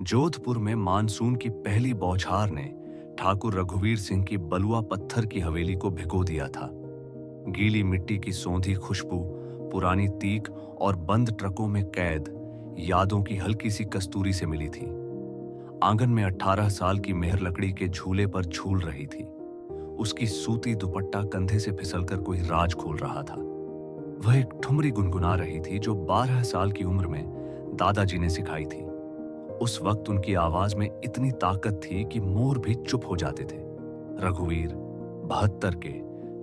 जोधपुर में मानसून की पहली बौछार ने ठाकुर रघुवीर सिंह की बलुआ पत्थर की हवेली को भिगो दिया था। गीली मिट्टी की सौंधी खुशबू, पुरानी तीक और बंद ट्रकों में कैद यादों की हल्की सी कस्तूरी से मिली थी। आंगन में 18 साल की मेहर लकड़ी के झूले पर झूल रही थी। उसकी सूती दुपट्टा कंधे से फिसलकर कोई राज खोल रहा था। वह एक ठुमरी गुनगुना रही थी जो 12 साल की उम्र में दादाजी ने सिखाई थी। उस वक्त उनकी आवाज में इतनी ताकत थी कि मोर भी चुप हो जाते थे। रघुवीर 72 के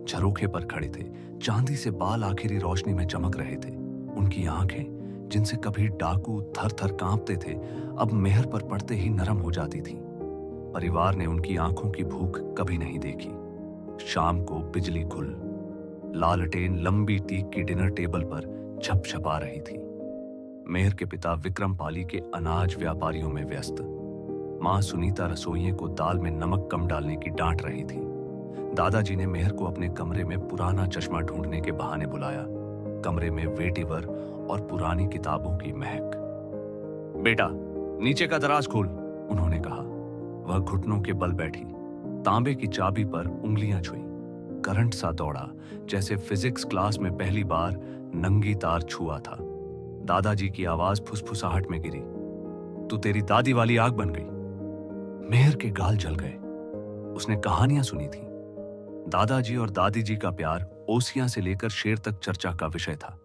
झरोखे पर खड़े थे। चांदी से बाल आखिरी रोशनी में चमक रहे थे। उनकी आंखें, जिनसे कभी डाकू थर थर कांपते थे, अब मेहर पर पड़ते ही नरम हो जाती थीं। परिवार ने उनकी आंखों की भूख कभी नहीं देखी। शाम को बिजली गुल, लालटेन लंबी टीक की डिनर टेबल पर झपझपा रही थी। मेहर के पिता विक्रम पाली के अनाज व्यापारियों में व्यस्त। मां सुनीता रसोइये को दाल में नमक कम डालने की डांट रही थी। दादाजी ने मेहर को अपने कमरे में पुराना चश्मा ढूंढने के बहाने बुलाया। कमरे में वेटिवर और पुरानी किताबों की महक। बेटा, नीचे का दराज खोल, उन्होंने कहा। वह घुटनों के बल बैठी, तांबे की चाबी पर उंगलियां छुई। करंट सा दौड़ा, जैसे फिजिक्स क्लास में पहली बार नंगी तार छुआ था। दादाजी की आवाज फुसफुसाहट में गिरी, तू तेरी दादी वाली आग बन गई। मेहर के गाल जल गए। उसने कहानियां सुनी थी। दादाजी और दादी जी का प्यार ओसियां से लेकर शेर तक चर्चा का विषय था।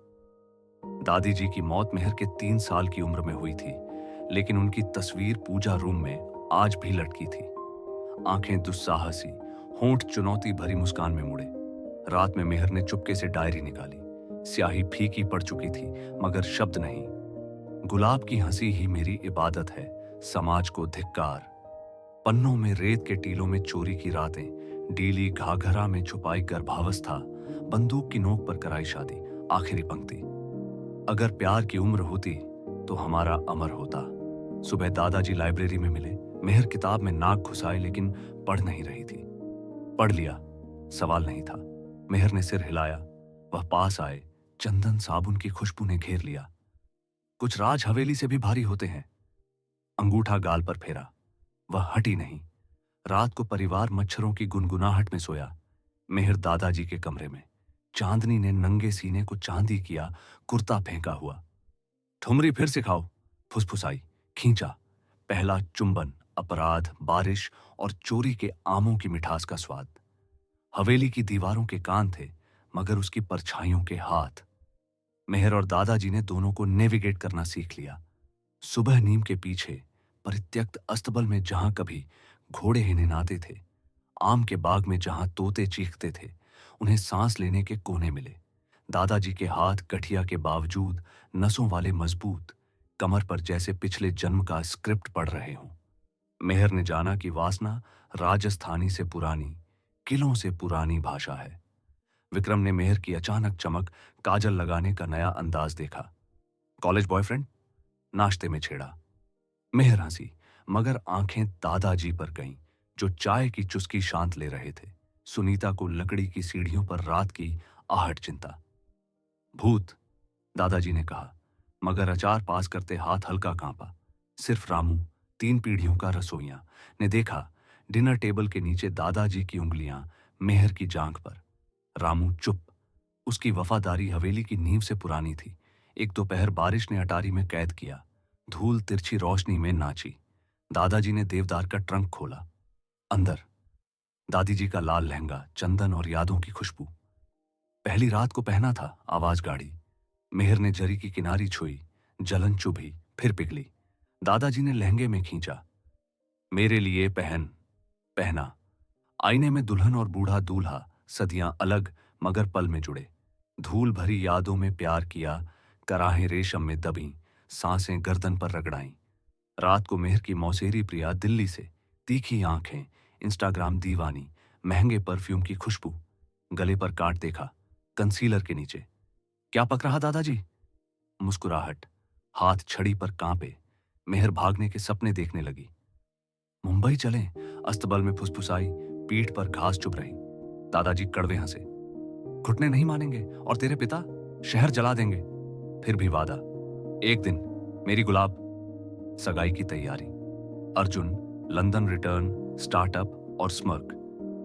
दादी जी की मौत मेहर के 3 साल की उम्र में हुई थी, लेकिन उनकी तस्वीर पूजा रूम में आज भी लटकी थी। आंखें दुस्साहसी, होंठ चुनौती भरी मुस्कान में मुड़े। रात में मेहर ने चुपके से डायरी निकाली। स्याही फीकी पड़ चुकी थी, मगर शब्द नहीं। गुलाब की हंसी ही मेरी इबादत है, समाज को धिक्कार। पन्नों में रेत के टीलों में चोरी की रातें, डीली घाघरा में छुपाई गर्भावस्था, बंदूक की नोक पर कराई शादी। आखिरी पंक्ति, अगर प्यार की उम्र होती तो हमारा अमर होता। सुबह दादाजी लाइब्रेरी में मिले। मेहर किताब में नाक घुसाए, लेकिन पढ़ नहीं रही थी। पढ़ लिया, सवाल नहीं था। मेहर ने सिर हिलाया। वह पास आए। चंदन साबुन की खुशबू ने घेर लिया। कुछ राज हवेली से भी भारी होते हैं। अंगूठा गाल पर फेरा। वह हटी नहीं। रात को परिवार मच्छरों की गुनगुनाहट में सोया। मेहर दादाजी के कमरे में। चांदनी ने नंगे सीने को चांदी किया, कुर्ता फेंका हुआ। ठुमरी फिर सिखाओ, फुसफुसाई। खींचा। पहला चुंबन, अपराध, बारिश और चोरी के आमों की मिठास का स्वाद। हवेली की दीवारों के कान थे, मगर उसकी परछाइयों के हाथ। मेहर और दादाजी ने दोनों को नेविगेट करना सीख लिया। सुबह नीम के पीछे, परित्यक्त अस्तबल में जहां कभी घोड़े हिनहिनाते थे, आम के बाग में जहां तोते चीखते थे, उन्हें सांस लेने के कोने मिले। दादाजी के हाथ गठिया के बावजूद नसों वाले मजबूत, कमर पर जैसे पिछले जन्म का स्क्रिप्ट पढ़ रहे हों। मेहर ने जाना कि वासना राजस्थानी से पुरानी, किलों से पुरानी भाषा है। विक्रम ने मेहर की अचानक चमक, काजल लगाने का नया अंदाज देखा। College boyfriend? नाश्ते में छेड़ा। मेहर हंसी, मगर आंखें दादाजी पर गईं, जो चाय की चुस्की शांत ले रहे थे। सुनीता को लकड़ी की सीढ़ियों पर रात की आहट चिंता। भूत, दादाजी ने कहा, मगर अचार पास करते हाथ हल्का कांपा। सिर्फ रामू, 3 पीढ़ियों का रसोइया, ने देखा डिनर टेबल के नीचे दादाजी की उंगलियां मेहर की जांघ पर। रामू चुप। उसकी वफादारी हवेली की नींव से पुरानी थी। एक दोपहर बारिश ने अटारी में कैद किया। धूल तिरछी रोशनी में नाची। दादाजी ने देवदार का ट्रंक खोला। अंदर दादी जी का लाल लहंगा, चंदन और यादों की खुशबू। पहली रात को पहना था, आवाज गाड़ी। मेहर ने जरी की किनारी छुई, जलन चुभी, फिर पिघली। दादाजी ने लहंगे में खींचा। मेरे लिए पहन। पहना। आईने में दुल्हन और बूढ़ा दूल्हा, सदियां अलग मगर पल में जुड़े। धूल भरी यादों में प्यार किया, कराहें रेशम में दबीं, सांसें गर्दन पर रगड़ाईं। रात को मेहर की मौसेरी प्रिया दिल्ली से, तीखी आंखें, इंस्टाग्राम दीवानी, महंगे परफ्यूम की खुशबू। गले पर काट देखा, कंसीलर के नीचे। क्या पक रहा दादाजी? मुस्कुराहट। हाथ छड़ी पर कांपे। मेहर भागने के सपने देखने लगी। मुंबई चलें, अस्तबल में फुसफुसाई। पीठ पर घास चुभ रही। दादाजी कड़वे हंसे। घुटने नहीं मानेंगे, और तेरे पिता शहर जला देंगे। फिर भी वादा, एक दिन मेरी गुलाब। सगाई की तैयारी। अर्जुन, लंदन रिटर्न, स्टार्टअप और स्मर्क।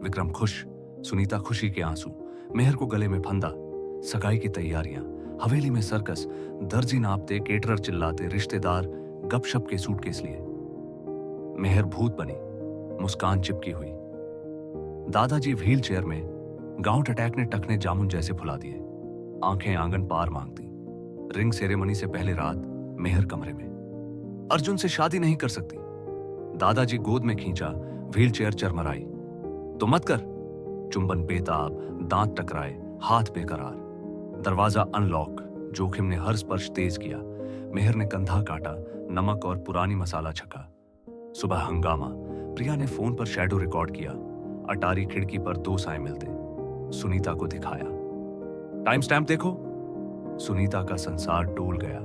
विक्रम खुश, सुनीता खुशी के आंसू, मेहर को गले में फंदा, सगाई की तैयारियां, हवेली में सर्कस, दर्जी नापते, केटरर चिल्लाते, रिश्तेदार गपशप के सूटकेस लिए। मेहर भूत बनी, मुस्कान चिपकी हुई। दादाजी व्हील चेयर में, गाउट अटैक ने टखने जामुन जैसे फुला दिए। आंखें आंगन पार मांगती। रिंग सेरेमनी से पहले रात मेहर कमरे में। अर्जुन से शादी नहीं कर सकती। दादाजी गोद में खींचा, व्हील चेयर चरमराई। तो मत कर। चुंबन बेताब, दांत टकराए, हाथ बेकरार। दरवाजा अनलॉक, जोखिम ने हर स्पर्श तेज किया। मेहर ने कंधा काटा, नमक और पुरानी मसाला छका। सुबह हंगामा, प्रिया ने फोन पर शैडो रिकॉर्ड किया। अटारी खिड़की पर 2 साए मिलते। सुनीता को दिखाया। टाइम स्टैम्प देखो। सुनीता का संसार डोल गया।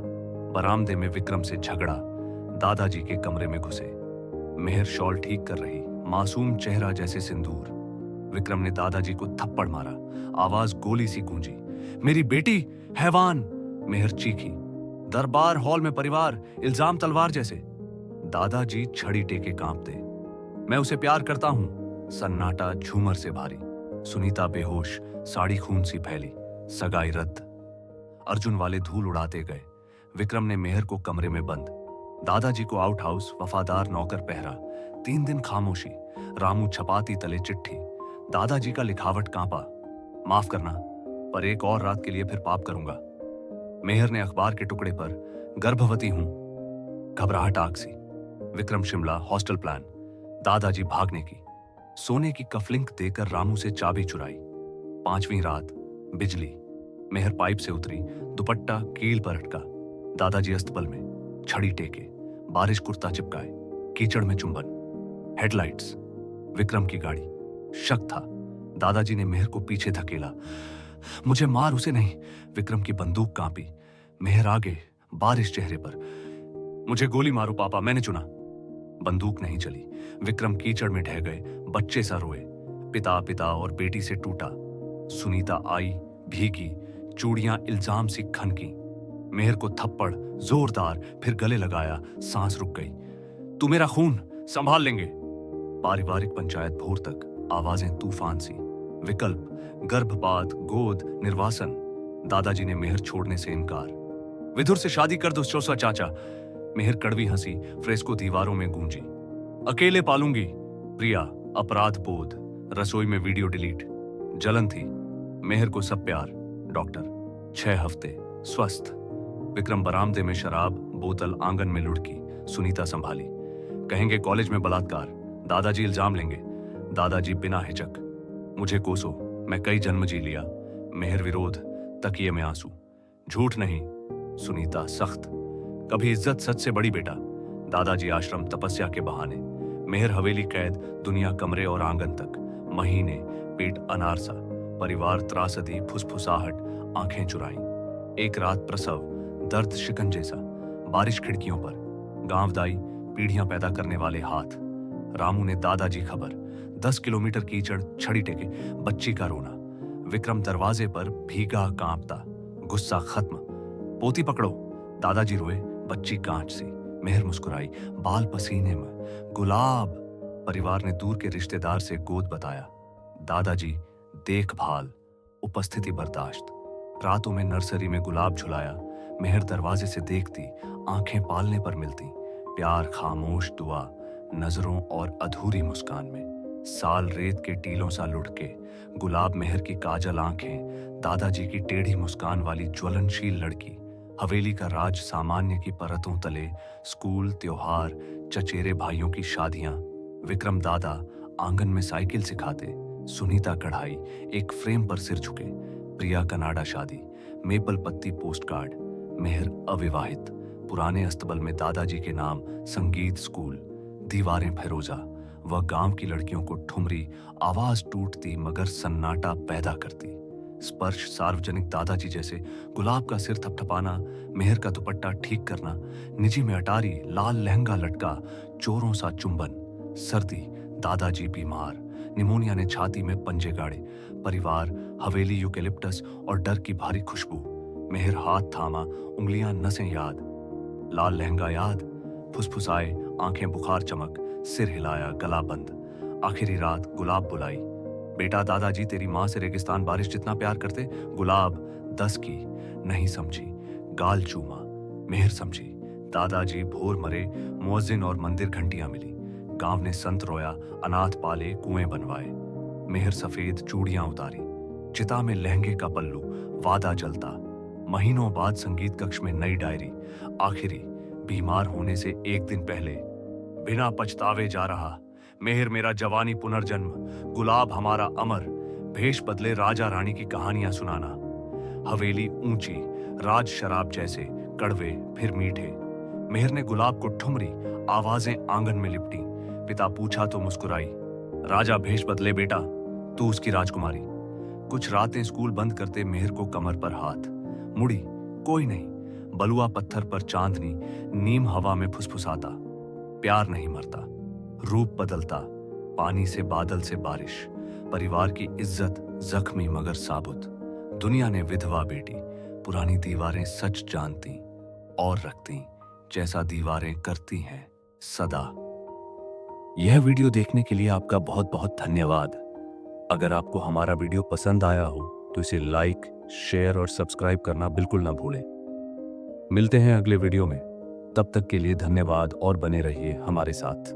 बरामदे में विक्रम से झगड़ा, दादाजी के कमरे में घुसे। मेहर शॉल ठीक कर रही, मासूम चेहरा जैसे सिंदूर। विक्रम ने दादाजी को थप्पड़ मारा, आवाज गोली सी गूंजी। मेरी बेटी हैवान! मेहर चीखी। दरबार हॉल में परिवार, इल्जाम तलवार जैसे। दादाजी छड़ी टेके कांपते। मैं उसे प्यार करता हूं। सन्नाटा झूमर से भारी। सुनीता बेहोश, साड़ी खून सी फैली। सगाई रद्द। अर्जुन वाले धूल उड़ाते गए। विक्रम ने मेहर को कमरे में बंद। दादाजी को आउट हाउस, वफादार नौकर पहरा। 3 दिन खामोशी। रामू छपाती तले चिट्ठी। दादाजी का लिखावट कांपा। माफ करना, पर एक और रात के लिए फिर पाप करूंगा। मेहर ने अखबार के टुकड़े पर गर्भवती हूं। घबराहट आग सी। Vikram Shimla, hostel plan. दादाजी भागने की। सोने की कफलिंक देकर रामू से चाबी चुराई। 5वीं रात, बिजली। मेहर पाइप से उतरी, दुपट्टा कील पर अटका। दादाजी अस्तबल में, छड़ी टेके, बारिश कुर्ता चिपकाए, कीचड़ में चुंबन। हेडलाइट्स, विक्रम की गाड़ी। शक था। दादाजी ने मेहर को पीछे धकेला। मुझे मार, उसे नहीं। विक्रम की बंदूक कांपी। मेहर आगे, बारिश चेहरे पर। मुझे गोली मारो पापा, मैंने चुना। बंदूक नहीं चली। विक्रम कीचड़ में ढह गए, बच्चे सा रोए। पिता पिता और बेटी से टूटा। सुनीता आई, भीगी, चूड़ियां इल्जाम सी खनकी। मेहर को थप्पड़, जोरदार, फिर गले लगाया। सांस रुक गई। तू मेरा खून, संभाल लेंगे। पारिवारिक पंचायत भोर तक, आवाजें तूफान सी। विकल्प, गर्भपात, गोद, निर्वासन। दादाजी ने मेहर छोड़ने से इनकार। विधुर से शादी कर दो चौसा चाचा। मेहर कड़वी हंसी, फ्रेस्को दीवारों में गूंजी। अकेले पालूंगी। प्रिया, अपराध बोध। रसोई में वीडियो डिलीट। जलन थी। मेहर को सब प्यार। डॉक्टर, 6 हफ्ते, स्वस्थ। विक्रम बरामदे में शराब, बोतल आंगन में लुढ़की। सुनीता संभाली। कहेंगे कॉलेज में बलात्कार। दादाजी इल्जाम लेंगे। दादाजी बिना हिचक। मुझे कोसो, मैं कई जन्म जी लिया। मेहर विरोध, तकिए में आंसू। झूठ नहीं। सुनीता सख्त। कभी इज्जत सच से बड़ी बेटा। दादाजी आश्रम, तपस्या के बहाने। मेहर हवेली कैद, दुनिया कमरे और आंगन तक। महीने, पेट अनार सा। परिवार त्रासदी, फुसफुसाहट, आंखें चुराई। एक रात प्रसव, दर्द शिकंजे सा। बारिश खिड़कियों पर। गांवदाई, पीढ़ियां पैदा करने वाले हाथ। रामू ने दादाजी खबर। 10 किलोमीटर कीचड़, छड़ी टेके, बच्ची का रोना। विक्रम दरवाजे पर भीगा कांपता। गुस्सा खत्म। पोती पकड़ो। दादाजी रोए, बच्ची कांच सी। मेहर मुस्कुराई, बाल पसीने में। गुलाब। परिवार ने दूर के रिश्तेदार से गोद बताया। दादाजी देखभाल, उपस्थिति बर्दाश्त। रातों में नर्सरी में गुलाब झुलाया। मेहर दरवाजे से देखती, आंखें पालने पर मिलती। प्यार खामोश दुआ, नजरों और अधूरी मुस्कान में। साल रेत के टीलों सा लुढ़के। गुलाब मेहर की काजल आंखें, दादाजी की टेढ़ी मुस्कान वाली ज्वलनशील लड़की। हवेली का राज सामान्य की परतों तले। स्कूल, त्योहार, चचेरे भाइयों की शादियां। विक्रम दादा आंगन में साइकिल सिखाते। सुनीता कढ़ाई, एक फ्रेम पर सिर झुके। प्रिया कनाडा शादी, मेपल पत्ती पोस्ट कार्ड। मेहर अविवाहित। पुराने अस्तबल में दादाजी के नाम संगीत स्कूल। दीवारें फिरोजा। वह गांव की लड़कियों को ठुमरी, आवाज टूटती मगर सन्नाटा पैदा करती। स्पर्श सार्वजनिक, दादाजी जैसे। गुलाब का सिर थपथपाना, मेहर का दुपट्टा ठीक करना। निजी में अटारी, लाल लहंगा लटका, चोरों सा चुंबन। सर्दी, दादाजी बीमार। निमोनिया ने छाती में पंजे गाड़े। परिवार, हवेली, यूकेलिप्टस और डर की भारी खुशबू। मेहर हाथ थामा, उंगलियां नसें याद। लाल लहंगा याद। फुसफुसाए, आंखें बुखार चमक, सिर हिलाया, गला बंद। आखिरी रात गुलाब बुलाई। बेटा, दादाजी तेरी माँ से रेगिस्तान बारिश जितना प्यार करते। गुलाब 10 की, नहीं समझी। गाल चूमा, मेहर समझी। दादाजी भोर मरे, मुअज्जिन और मंदिर घंटियां मिली। गांव ने संत रोया, अनाथ पाले, कुएं बनवाए। मेहर सफेद चूड़ियां उतारी, चिता में लहंगे का पल्लू, वादा जलता। महीनों बाद संगीत कक्ष में नई डायरी। आखिरी, बीमार होने से एक दिन पहले। बिना पछतावे जा रहा, मेहर मेरा जवानी पुनर्जन्म, गुलाब हमारा अमर, भेष बदले राजा रानी की कहानियां सुनाना। हवेली ऊंची, राज शराब जैसे, कड़वे फिर मीठे। मेहर ने गुलाब को ठुमरी, आवाजें आंगन में लिपटी। पिता पूछा तो मुस्कुराई, राजा भेष बदले बेटा, तू उसकी राजकुमारी। कुछ रातें स्कूल बंद करते मेहर को कमर पर हाथ। मुड़ी, कोई नहीं। बलुआ पत्थर पर चांदनी, नीम हवा में फुसफुसाता। प्यार नहीं मरता, रूप बदलता, पानी से बादल से बारिश। परिवार की इज्जत जख्मी मगर साबुत। दुनिया ने विधवा बेटी, पुरानी दीवारें सच जानती और रखती, जैसा दीवारें करती हैं सदा। यह वीडियो देखने के लिए आपका बहुत बहुत धन्यवाद। अगर आपको हमारा वीडियो पसंद आया हो तो इसे लाइक, शेयर और सब्सक्राइब करना बिल्कुल ना भूलें। मिलते हैं अगले वीडियो में। तब तक के लिए धन्यवाद और बने रहिए हमारे साथ।